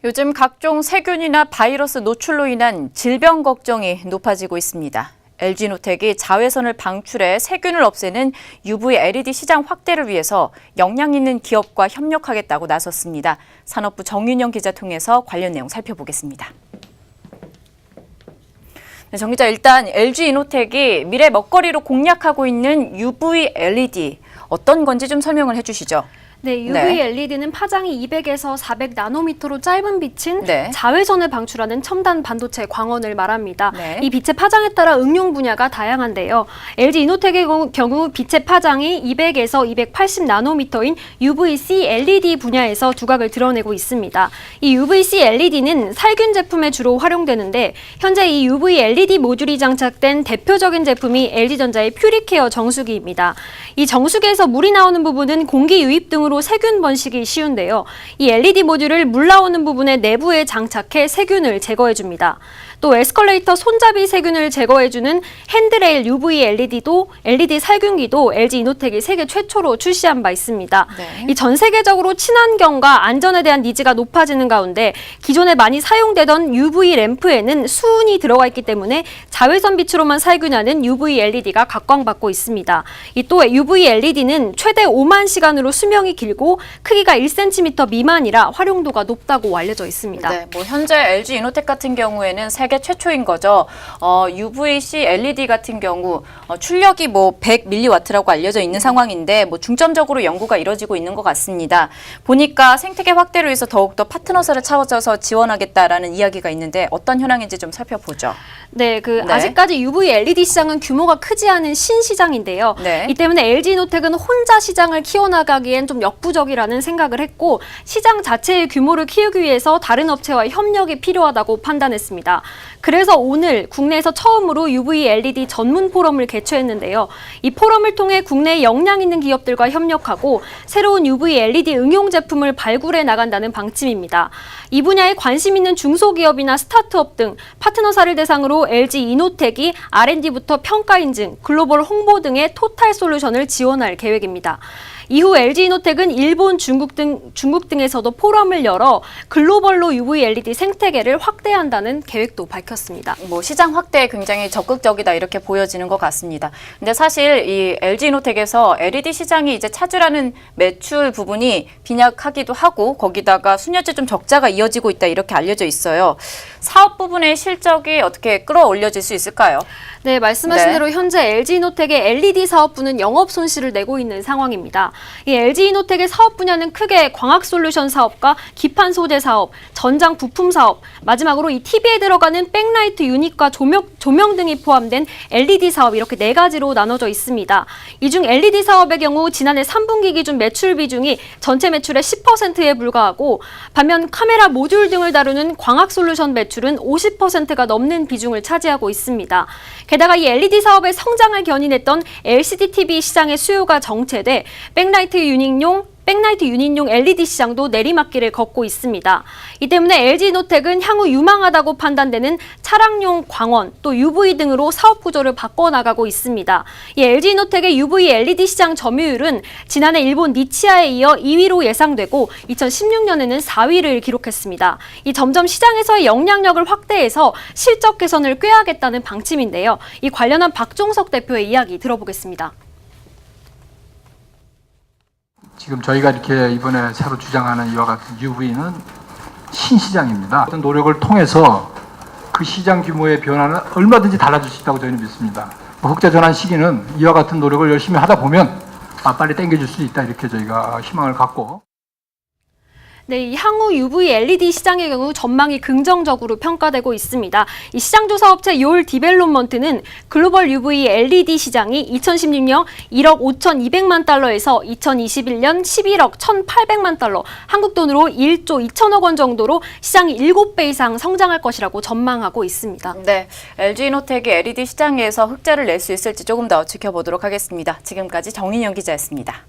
요즘 각종 세균이나 바이러스 노출로 인한 질병 걱정이 높아지고 있습니다. LG노텍이 자외선을 방출해 세균을 없애는 UV LED 시장 확대를 위해서 역량 있는 기업과 협력하겠다고 나섰습니다. 산업부 정윤영 기자 통해서 관련 내용 살펴보겠습니다. 네, 정 기자, 일단 LG이노텍이 미래 먹거리로 공략하고 있는 UV LED 어떤 건지 좀 설명을 해주시죠. 네, UV LED는 파장이 200에서 400 나노미터로 짧은 빛인 자외선을 방출하는 첨단 반도체 광원을 말합니다. 이 빛의 파장에 따라 응용 분야가 다양한데요. LG이노텍의 경우 빛의 파장이 200에서 280 나노미터인 UVC LED 분야에서 두각을 드러내고 있습니다. 이 UVC LED는 살균 제품에 주로 활용되는데 현재 이 UV LED 모듈이 장착된 대표적인 제품이 LG전자의 퓨리케어 정수기입니다. 이 정수기에서 물이 나오는 부분은 공기 유입 등으로 세균 번식이 쉬운데요. 이 LED 모듈을 물 나오는 부분의 내부에 장착해 세균을 제거해줍니다. 또 에스컬레이터 손잡이 세균을 제거해주는 핸드레일 UV LED 살균기도 LG이노텍이 세계 최초로 출시한 바 있습니다. 이 전 세계적으로 친환경과 안전에 대한 니즈가 높아지는 가운데 기존에 많이 사용되던 UV 램프에는 수은이 들어가 있기 때문에 자외선 빛으로만 살균하는 UV LED가 각광받고 있습니다. 또 UV LED는 최대 5만 시간으로 수명이 길고 크기가 1cm 미만이라 활용도가 높다고 알려져 있습니다. 네, 현재 LG이노텍 같은 경우에는 세계 최초인 거죠. UVC LED 같은 경우 출력이 100mW라고 알려져 있는 상황인데 중점적으로 연구가 이뤄지고 있는 것 같습니다. 보니까 생태계 확대를 위해서 더욱더 파트너사를 찾아서 지원하겠다라는 이야기가 있는데 어떤 현황인지 좀 살펴보죠. 아직까지 UV LED 시장은 규모가 크지 않은 신시장인데요. 이 때문에 LG이노텍은 혼자 시장을 키워나가기엔 좀 역부족이라는 생각을 했고 시장 자체의 규모를 키우기 위해서 다른 업체와 협력이 필요하다고 판단했습니다. 그래서 오늘 국내에서 처음으로 UV LED 전문 포럼을 개최했는데요. 이 포럼을 통해 국내에 역량 있는 기업들과 협력하고 새로운 UV LED 응용 제품을 발굴해 나간다는 방침입니다. 이 분야에 관심 있는 중소기업이나 스타트업 등 파트너사를 대상으로 LG이노텍이 R&D부터 평가 인증, 글로벌 홍보 등의 토탈 솔루션을 지원할 계획입니다. 이후 LG이노텍은 일본, 중국 등에서도 포럼을 열어 글로벌로 UV LED 생태계를 확대한다는 계획도 밝혔습니다. 시장 확대에 굉장히 적극적이다 이렇게 보여지는 것 같습니다. 근데 사실 이 LG이노텍에서 LED 시장이 이제 차지하는 매출 부분이 빈약하기도 하고 거기다가 수년째 좀 적자가 이어지고 있다 이렇게 알려져 있어요. 사업 부분의 실적이 어떻게 끌어올려질 수 있을까요? 네, 말씀하신 대로 현재 LG이노텍의 LED 사업부는 영업 손실을 내고 있는 상황입니다. 이 LG이노텍의 사업 분야는 크게 광학 솔루션 사업과 기판 소재 사업, 전장 부품 사업, 마지막으로 이 TV에 들어가는 백라이트 유닛과 조명 등이 포함된 LED 사업 이렇게 4가지로 나눠져 있습니다. 이 중 LED 사업의 경우 지난해 3분기 기준 매출 비중이 전체 매출의 10%에 불과하고 반면 카메라 모듈 등을 다루는 광학 솔루션 매출은 50%가 넘는 비중을 차지하고 있습니다. 게다가 이 LED 사업의 성장을 견인했던 LCD TV 시장의 수요가 정체돼 백라이트 유닛용 LED 시장도 내리막길을 걷고 있습니다. 이 때문에 LG이노텍은 향후 유망하다고 판단되는 차량용 광원, 또 UV 등으로 사업 구조를 바꿔나가고 있습니다. 이 LG이노텍의 UV LED 시장 점유율은 지난해 일본 니치아에 이어 2위로 예상되고 2016년에는 4위를 기록했습니다. 이 점점 시장에서의 영향력을 확대해서 실적 개선을 꾀하겠다는 방침인데요. 이 관련한 박종석 대표의 이야기 들어보겠습니다. 지금 저희가 이렇게 이번에 새로 주장하는 이와 같은 UV는 신시장입니다. 어떤 노력을 통해서 그 시장 규모의 변화는 얼마든지 달라질 수 있다고 저희는 믿습니다. 흑자 전환 시기는 이와 같은 노력을 열심히 하다 보면 빨리 당겨줄 수 있다 이렇게 저희가 희망을 갖고. 네, 향후 UV LED 시장의 경우 전망이 긍정적으로 평가되고 있습니다. 이 시장조사 업체 요 디벨롭먼트는 글로벌 UV LED 시장이 2016년 1억 5,200만 달러에서 2021년 11억 1,800만 달러, 한국 돈으로 1조 2천억 원 정도로 시장이 7배 이상 성장할 것이라고 전망하고 있습니다. 네, LG이노텍이 LED 시장에서 흑자를 낼 수 있을지 조금 더 지켜보도록 하겠습니다. 지금까지 정인영 기자였습니다.